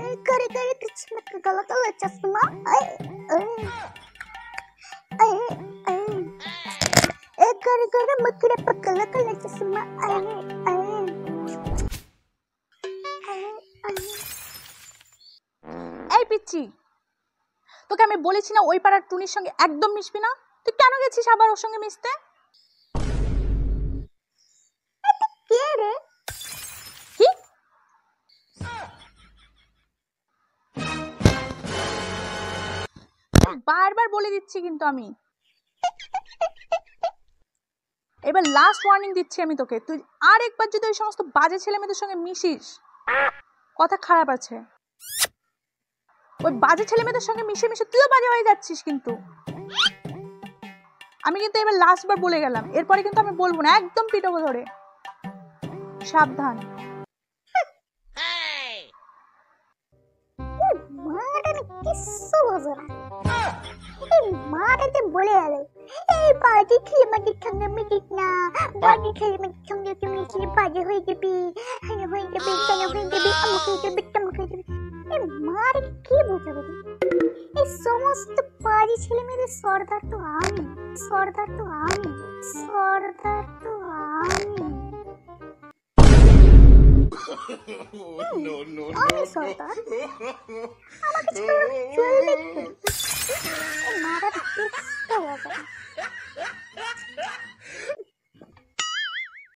Gara-gara kecil kagala-gala chasma. Gara-gara makira pakala-kala chasma. এই পিচ্ছি, তোকে আমি বলেছি না ওই পাড়ার টুনির সঙ্গে একদম মিশবি না? তুই কেন গেছিস আবার ওর সঙ্গে মিশতে? কে রে? কি বারবার বলে দিচ্ছি কিন্তু আমি, এবার লাস্ট ওয়ার্নিং দিচ্ছি আমি তোকে, তুই আর একবার যদি ওই সমস্ত বাজে ছেলে মেয়েদের সঙ্গে মিশিস, কথা খারাপ আছে। ওই বাজে ছেলে মেয়েদের সঙ্গে মিশে মিশে তুইও বাজে হয়ে যাচ্ছিস কিন্তু। আমি কিন্তু এবার লাস্ট বার বলে গেলাম, এরপরে কিন্তু আমি বলবো না, একদম পিটাবো ধরে, সাবধান। মাটা কিচ্ছু বোঝো না। এই মাটাতে বলে গেল এই বাজে ছেলে মেয়েদের সঙ্গে মিশিস না, বাজে ছেলে মেয়েদের সঙ্গে তুই মিশলে বাজে হয়ে যাবি, হয়ে যাবি, কেন হয়ে যাবি, আমুক হয়ে যাবি, তামুক হয়ে যাবি। এই মাটা কি বোঝাবে? এই সমস্ত বাজে ছেলে মেয়েদের সর্দার তো আমি, সর্দার তো আমি, সর্দার তো আমি। আমি সর্দার, আমাকে চলবে। মারা কিচ্ছু বোঝে না।